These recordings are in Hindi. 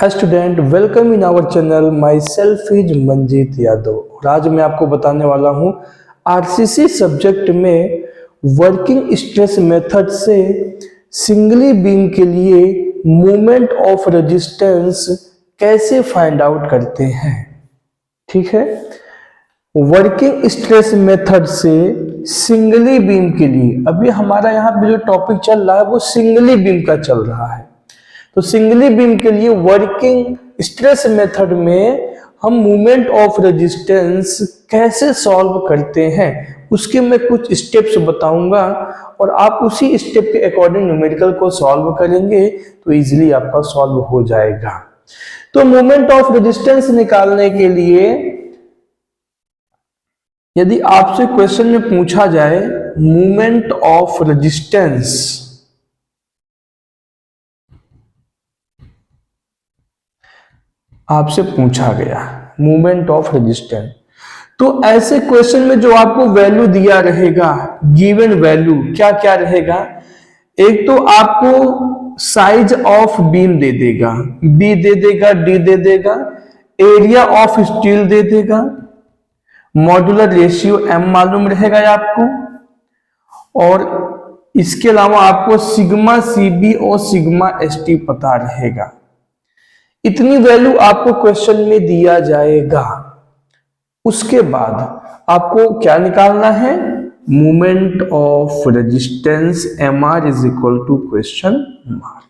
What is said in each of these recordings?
Hi student, welcome in our channel. Myself is Manjeet Yadav और आज मैं आपको बताने वाला हूँ आरसीसी सब्जेक्ट में वर्किंग स्ट्रेस मेथड से सिंगली बीम के लिए मोमेंट ऑफ रेजिस्टेंस कैसे फाइंड आउट करते हैं। ठीक है, वर्किंग स्ट्रेस मेथड से सिंगली बीम के लिए अभी हमारा यहाँ पे जो टॉपिक चल रहा है वो सिंगली बीम का चल रहा है। तो सिंगली बीम के लिए वर्किंग स्ट्रेस मेथड में हम मोमेंट ऑफ रेजिस्टेंस कैसे सॉल्व करते हैं उसके मैं कुछ स्टेप्स बताऊंगा और आप उसी स्टेप के अकॉर्डिंग न्यूमेरिकल को सॉल्व करेंगे तो इजीली आपका सॉल्व हो जाएगा। तो मोमेंट ऑफ रेजिस्टेंस निकालने के लिए यदि आपसे क्वेश्चन में पूछा जाए मोमेंट ऑफ रेजिस्टेंस, आपसे पूछा गया मोमेंट ऑफ रेजिस्टेंस, तो ऐसे क्वेश्चन में जो आपको वैल्यू दिया रहेगा, गिवन वैल्यू क्या क्या रहेगा। एक तो आपको साइज ऑफ बीम दे देगा, बी दे देगा, डी दे देगा, एरिया ऑफ स्टील दे देगा, मॉड्यूलर रेशियो एम मालूम रहेगा आपको, और इसके अलावा आपको सिग्मा सीबी और सिग्मा एसटी पता रहेगा। इतनी वैल्यू आपको क्वेश्चन में दिया जाएगा। उसके बाद आपको क्या निकालना है, moment of resistance M R is equal to question mark.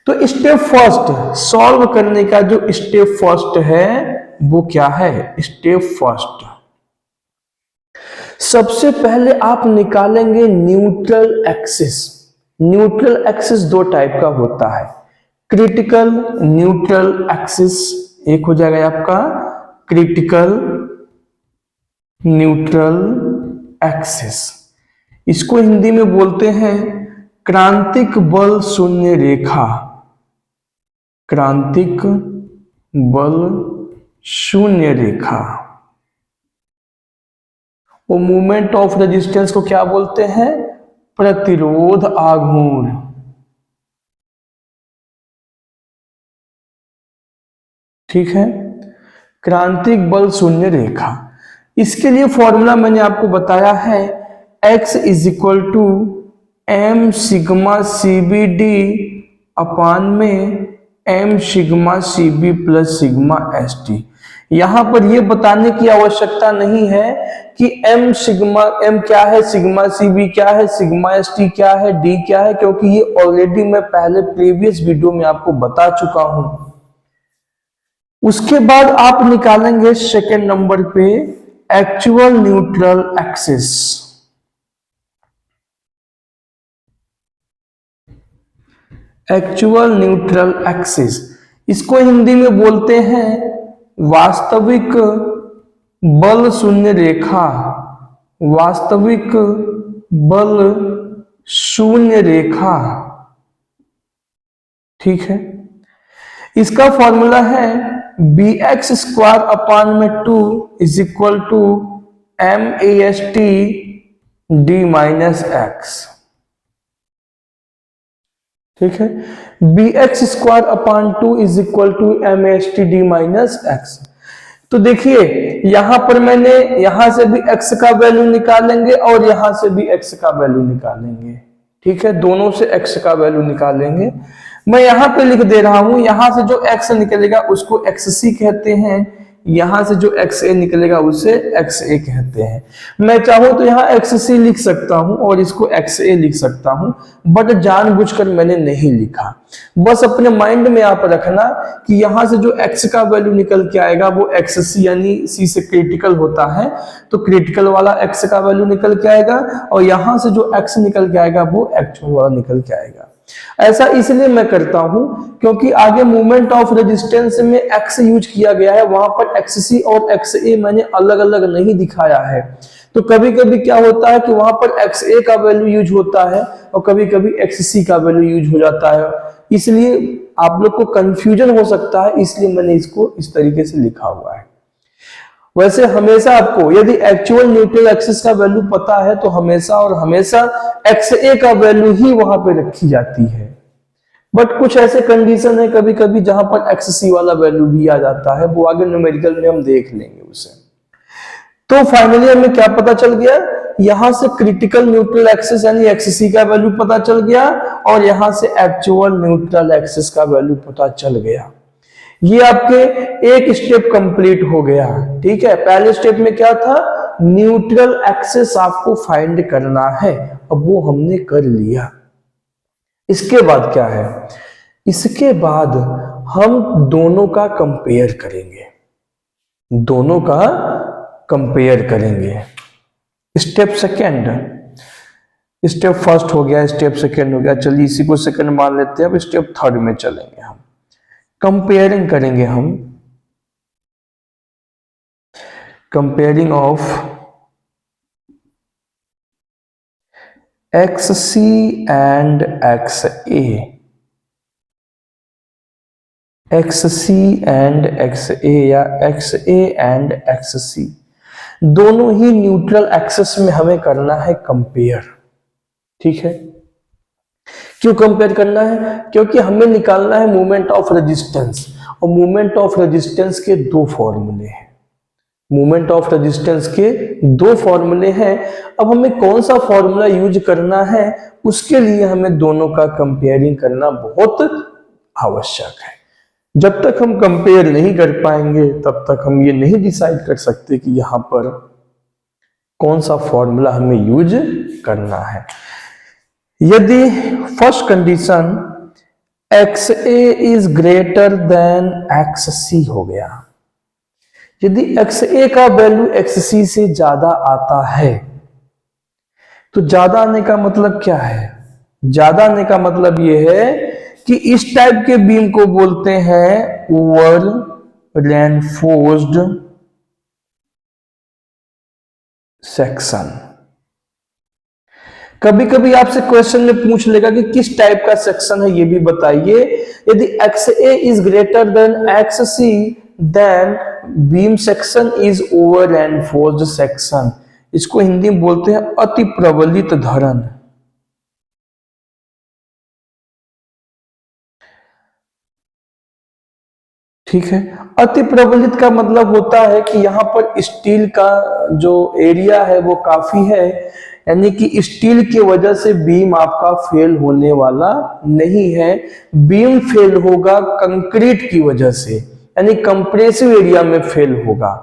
तो स्टेप फर्स्ट सॉल्व करने का जो स्टेप फर्स्ट है वो क्या है, स्टेप फर्स्ट सबसे पहले आप निकालेंगे न्यूट्रल एक्सिस। न्यूट्रल एक्सिस दो टाइप का होता है, क्रिटिकल न्यूट्रल एक्सिस, एक हो जाएगा आपका क्रिटिकल न्यूट्रल एक्सिस, इसको हिंदी में बोलते हैं क्रांतिक बल शून्य रेखा। क्रांतिक बल शून्य रेखा। वो मूवमेंट ऑफ रेजिस्टेंस को क्या बोलते हैं, प्रतिरोध आघूर्ण। ठीक है, क्रांतिक बल शून्य रेखा। इसके लिए फॉर्मूला मैंने आपको बताया है, x is equal to M sigma CB D upon में M sigma CB plus sigma S T. यहां पर यह बताने की आवश्यकता नहीं है कि एम सिग्मा एम क्या है, सिग्मा सीबी क्या है, सिग्मा एस टी क्या है, डी क्या है, क्योंकि ये ऑलरेडी मैं पहले प्रीवियस वीडियो में आपको बता चुका हूं। उसके बाद आप निकालेंगे सेकेंड नंबर पे actual neutral axis. Actual neutral axis, इसको हिंदी में बोलते हैं वास्तविक बल शून्य रेखा। वास्तविक बल शून्य रेखा। ठीक है, इसका फॉर्मूला है बी एक्स स्क्वायर अपान में 2 is equal to M A S T D minus X. ठीक है, B X square upon 2 is equal to M A S T D minus X. तो देखिए यहां पर मैंने यहां से भी x का वैल्यू निकालेंगे और यहां से भी x का वैल्यू निकालेंगे। ठीक है, दोनों से x का वैल्यू निकालेंगे। मैं यहां पे लिख दे रहा हूं, यहां से जो x निकलेगा उसको xc कहते हैं, यहां से जो xa निकलेगा उसे xa कहते हैं। मैं चाहूं तो यहां xc लिख सकता हूं और इसको xa लिख सकता हूं, बट जानबूझकर मैंने नहीं लिखा। बस अपने माइंड में आप रखना कि यहां से जो x का वैल्यू निकल के आएगा वो xc यानी c से क्रिटिकल होता है, तो क्रिटिकल वाला x का वैल्यू निकल के आएगा और यहां से जो x निकल के आएगा वो एक्चुअल वाला निकल के आएगा। ऐसा इसलिए मैं करता हूं क्योंकि आगे मूवमेंट ऑफ रेजिस्टेंस में x यूज किया गया है, वहां पर xc और xa मैंने अलग अलग नहीं दिखाया है। तो कभी कभी क्या होता है कि वहां पर xa का वैल्यू यूज होता है और कभी कभी xc का वैल्यू यूज हो जाता है, इसलिए आप लोग को कंफ्यूजन हो सकता है, इसलिए मैंने इसको इस तरीके से लिखा हुआ है। वैसे हमेशा आपको यदि एक्चुअल न्यूट्रल एक्सिस का वैल्यू पता है तो हमेशा और हमेशा XA का वैल्यू ही वहां पे रखी जाती है। बट कुछ ऐसे कंडीशन है कभी कभी जहां पर एक्स सी वाला वैल्यू भी आ जाता है, वो आगे न्यूमेरिकल में हम देख लेंगे उसे। तो फाइनली हमें क्या पता चल गया, यहां से क्रिटिकल न्यूट्रल एक्सिस यानी एक्स का वैल्यू पता चल गया, और यहां से एक्चुअल न्यूट्रल एक्सिस का वैल्यू पता चल गया। ये आपके एक स्टेप कंप्लीट हो गया। ठीक है, पहले स्टेप में क्या था, न्यूट्रल एक्सिस आपको फाइंड करना है, अब वो हमने कर लिया। इसके बाद क्या है, इसके बाद हम दोनों का कंपेयर करेंगे, दोनों का कंपेयर करेंगे। स्टेप सेकंड, स्टेप फर्स्ट हो गया, स्टेप सेकंड हो गया, चलिए इसी को सेकंड मान लेते हैं। अब स्टेप थर्ड में चलेंगे, हम कंपेयरिंग करेंगे, हम comparing of X C and X A, X C and X A या X A and X C, दोनों ही न्यूट्रल एक्सिस में हमें करना है कंपेयर। ठीक है, क्यों कंपेयर करना है, क्योंकि हमें निकालना है मोमेंट ऑफ रेजिस्टेंस, और मोमेंट ऑफ रेजिस्टेंस के दो फॉर्मूले हैं, मोमेंट ऑफ रेजिस्टेंस के दो फॉर्मूले हैं। अब हमें कौन सा फॉर्मूला यूज करना है, उसके लिए हमें दोनों का कंपेयरिंग करना बहुत आवश्यक है। जब तक हम कंपेयर नहीं कर पाएंगे तब तक हम ये नहीं डिसाइड कर सकते कि यहां पर कौन सा फॉर्मूला हमें यूज करना है। यदि first condition X A is greater than X C हो गया, यदि एक्स ए का वैल्यू एक्स सी से ज्यादा आता है, तो ज्यादा आने का मतलब क्या है, ज्यादा आने का मतलब यह है कि इस टाइप के बीम को बोलते हैं ओवर रेनफोर्स्ड सेक्शन। कभी कभी आपसे क्वेश्चन में पूछ लेगा कि किस टाइप का सेक्शन है, ये भी बताइए। यदि X A is greater than X C, then beam section is over reinforced section. इसको हिंदी में बोलते हैं अति प्रबलित धरण। ठीक है, अति प्रबलित का मतलब होता है कि यहां पर स्टील का जो एरिया है वो काफी है, यानी कि स्टील की वजह से बीम आपका फेल होने वाला नहीं है। बीम फेल होगा कंक्रीट की वजह से, यानी कंप्रेसिव एरिया में फेल होगा।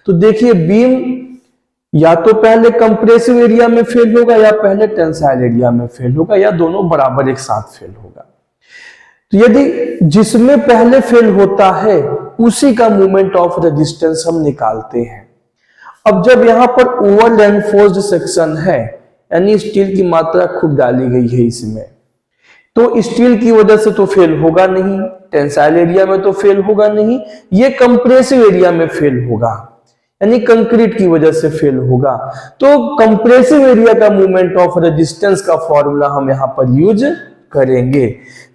तो देखिए, बीम या तो पहले कंप्रेसिव एरिया में फेल होगा या पहले टेंसाइल एरिया में फेल होगा, या दोनों बराबर एक साथ फेल होगा। तो यदि जिसमें पहले फेल होता है उसी का मोमेंट ऑफ रेजिस्टेंस हम निकालते हैं। अब जब यहां पर ओवर रेनफोर्स्ड सेक्शन है, यानी स्टील की मात्रा खूब डाली गई है इसमें, तो स्टील की वजह से तो फेल होगा नहीं, टेंसाइल एरिया में तो फेल होगा नहीं, ये कंप्रेसिव एरिया में फेल होगा, यानी कंक्रीट की वजह से फेल होगा। तो कंप्रेसिव एरिया का मोमेंट ऑफ रेजिस्टेंस का फॉर्मूला हम यहां पर यूज करेंगे।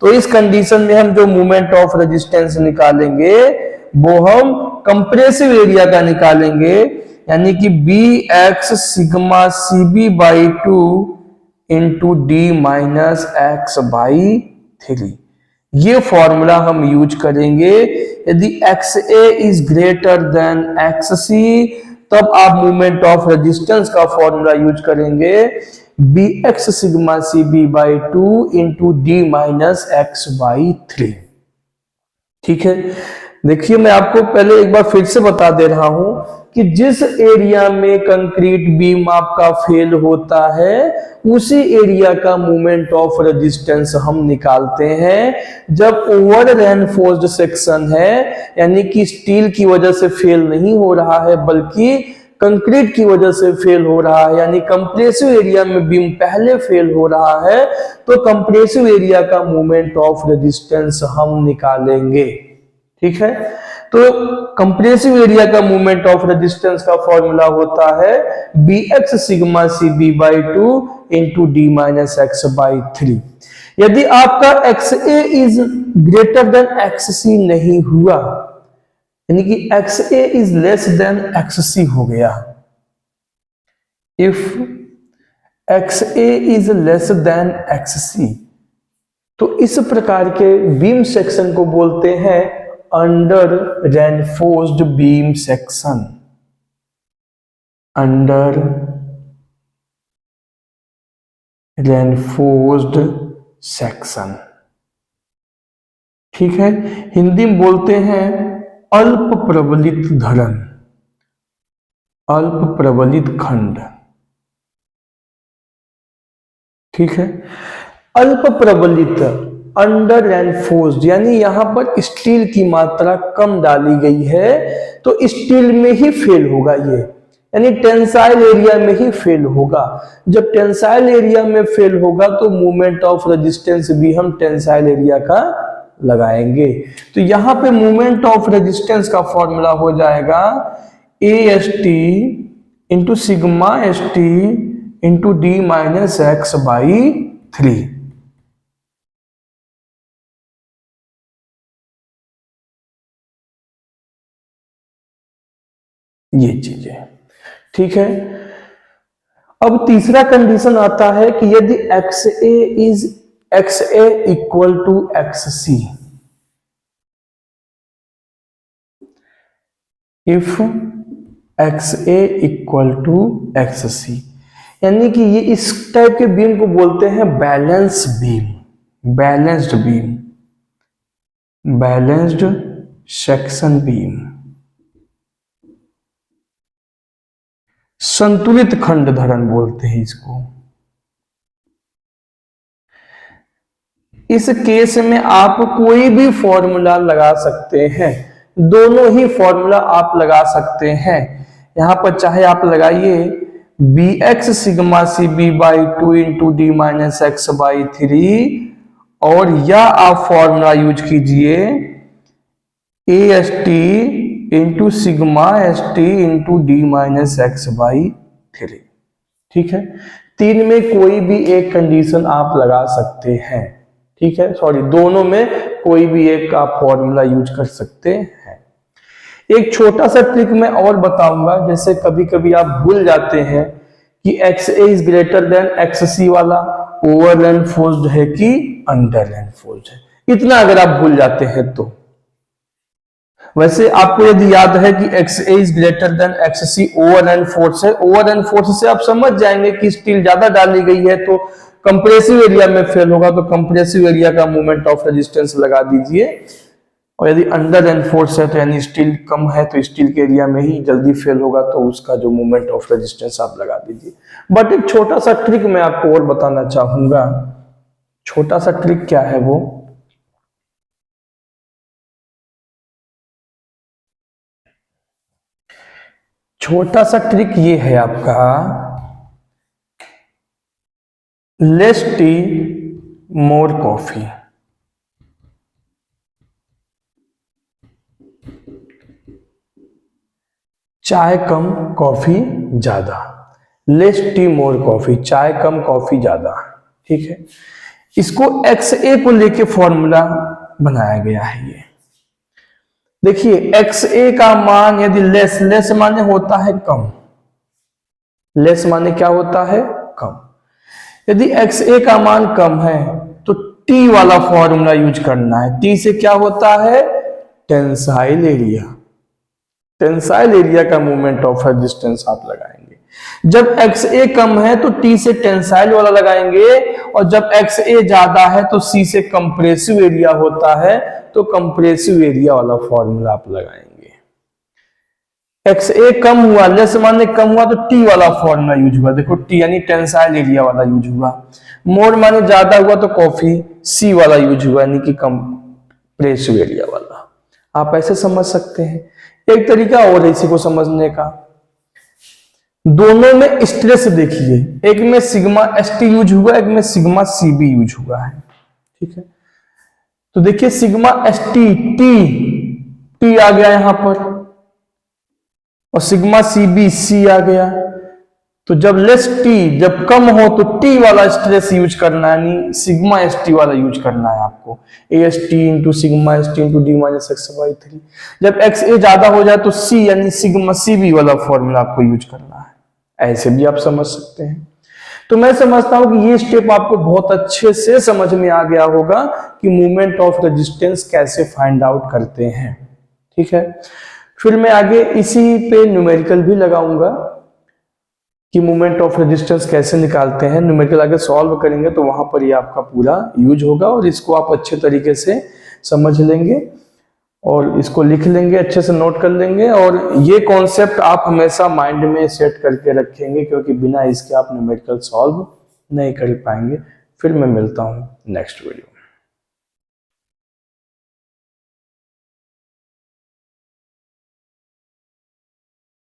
तो इस कंडीशन में हम जो मोमेंट ऑफ रेजिस्टेंस निकालेंगे वो हम कंप्रेसिव एरिया का निकालेंगे, यानी कि B X sigma C B by 2 into D minus X by 3। ये फॉर्मूला हम यूज करेंगे। यदि X A is greater than X C, तब आप मोमेंट ऑफ रेजिस्टेंस का फॉर्मूला यूज करेंगे B X sigma C B by 2 into D minus X by 3। ठीक है, देखिए मैं आपको पहले एक बार फिर से बता दे रहा हूं कि जिस एरिया में कंक्रीट बीम आपका फेल होता है उसी एरिया का मोमेंट ऑफ रेजिस्टेंस हम निकालते हैं। जब ओवर रेनफोर्स्ड सेक्शन है, यानी कि स्टील की वजह से फेल नहीं हो रहा है बल्कि कंक्रीट की वजह से फेल हो रहा है, यानी कंप्रेसिव एरिया में बीम पहले फेल हो रहा है, तो कंप्रेसिव एरिया का मोमेंट ऑफ रेजिस्टेंस हम निकालेंगे। ठीक है, तो कंप्रेसिव एरिया का मोमेंट ऑफ रेजिस्टेंस का फॉर्मूला होता है B X sigma C B by 2 into D minus X by 3। यदि आपका X A is greater than X C नहीं हुआ, यानी कि X A is less than X C हो गया, if X A is less than X C, तो इस प्रकार के बीम सेक्शन को बोलते हैं under reinforced beam section. Under reinforced section, ठीक है। हिंदी में बोलते हैं अल्प प्रबलित धरण, अल्प प्रबलित खंड, ठीक है। अल्प प्रबलित, अंडर रेनफोर्स्ड, यानी यहां पर स्टील की मात्रा कम डाली गई है तो स्टील में ही फेल होगा ये, यानी टेंसाइल एरिया में ही फेल होगा। जब टेंसाइल एरिया में फेल होगा तो मूवमेंट ऑफ रेजिस्टेंस भी हम टेंसाइल एरिया का लगाएंगे। तो यहां पे मूवमेंट ऑफ रेजिस्टेंस का फॉर्मूला हो जाएगा AST into sigma ST into D minus X by 3। ये चीज है, ठीक है। अब तीसरा कंडीशन आता है कि यदि XA equal to XC, if XA equal to XC, यानी कि ये इस टाइप के बीम को बोलते हैं balance beam, balanced beam, balanced section beam, संतुलित खंड धरण बोलते हैं इसको। इस केस में आप कोई भी फॉर्मूला लगा सकते हैं, दोनों ही फॉर्मूला आप लगा सकते हैं। यहां पर चाहे आप लगाइए bx sigma cb by 2 into D minus X by 3, और या आप फॉर्मूला यूज कीजिए AST into sigma ST into D minus X by 3, ठीक है। तीन में कोई भी एक कंडीशन आप लगा सकते हैं, ठीक है। सॉरी, दोनों में कोई भी एक आप फॉर्मूला यूज कर सकते हैं। एक छोटा सा ट्रिक मैं और बताऊंगा, जैसे कभी कभी आप भूल जाते हैं कि XA is greater then XC वाला ओवर रेनफोर्स्ड है कि अंडर रेनफोर्स्ड है, इतना अगर आप भूल जाते हैं तो। वैसे आपको यदि याद है कि XA is greater then XC over reinforce है, ओवर रेनफोर्स से आप समझ जाएंगे कि स्टील ज्यादा डाली गई है तो कंप्रेसिव एरिया में फेल होगा, तो कंप्रेसिव एरिया का मोमेंट ऑफ रेजिस्टेंस लगा दीजिए। और यदि अंडर रेनफोर्स है तो यानी स्टील कम है तो स्टील के एरिया में ही जल्दी फेल होगा, तो उसका जो मोमेंट ऑफ रेजिस्टेंस आप लगा दीजिए। बट एक छोटा सा ट्रिक मैं आपको और बताना चाहूंगा। छोटा सा ट्रिक क्या है वो, छोटा सा ट्रिक ये है आपका, लेस टी मोर कॉफी। चाय कम कॉफी ज्यादा, लेस टी मोर कॉफी, चाय कम कॉफी ज्यादा, ठीक है। इसको XA को लेके फॉर्मूला बनाया गया है। ये देखिए XA का मान यदि लेस, लेस माने होता है कम, लेस माने क्या होता है कम। यदि XA का मान कम है तो T वाला फॉर्मूला यूज करना है। T से क्या होता है, टेंसाइल एरिया, टेंसाइल एरिया का मोमेंट ऑफ रेजिस्टेंस आप लगाएंगे। जब XA कम है तो T से टेंसाइल वाला लगाएंगे, और जब XA ज्यादा है तो C से कंप्रेसिव एरिया होता है, तो कंप्रेसिव एरिया वाला फॉर्मूला आप लगाएंगे। XA कम हुआ, लेस माने कम हुआ, तो T वाला फॉर्मूला यूज हुआ। देखो T यानी टेंसाइल एरिया वाला यूज हुआ। मोर माने ज्यादा हुआ तो कॉफी, C वाला यूज हुआ यानी कि कंप्रेसिव एरिया वाला। आप ऐसे समझ सकते हैं। एक तरीका और है इसी को समझने का, दोनों में स्ट्रेस देखिए, एक में सिग्मा ST यूज हुआ, एक में सिग्मा CB यूज हुआ है, ठीक है। तो देखिए सिग्मा ST, T आ गया यहां पर, और सिग्मा CB C आ गया। तो जब लेस T, जब कम हो तो T वाला स्ट्रेस यूज करना है, यानी सिग्मा ST वाला यूज करना है आपको, AST into sigma ST into D minus X by 3। जब XA ज्यादा हो जाए तो C यानी सिग्मा CB वाला फॉर्मूला आपको यूज करना है। ऐसे भी आप समझ सकते हैं। तो मैं समझता हूं कि ये स्टेप आपको बहुत अच्छे से समझ में आ गया होगा कि मोमेंट ऑफ रेजिस्टेंस कैसे फाइंड आउट करते हैं। ठीक है, फिर मैं आगे इसी पे न्यूमेरिकल भी लगाऊंगा कि मोमेंट ऑफ रेजिस्टेंस कैसे निकालते हैं। न्यूमेरिकल आगे सॉल्व करेंगे तो वहां पर ये आपका पूरा यूज होगा और इसको आप अच्छे तरीके से समझ लेंगे और इसको लिख लेंगे, अच्छे से नोट कर लेंगे। और ये कॉन्सेप्ट आप हमेशा माइंड में सेट करके रखेंगे, क्योंकि बिना इसके आप न्यूमेरिकल सॉल्व नहीं कर पाएंगे। फिर मैं मिलता हूं नेक्स्ट वीडियो।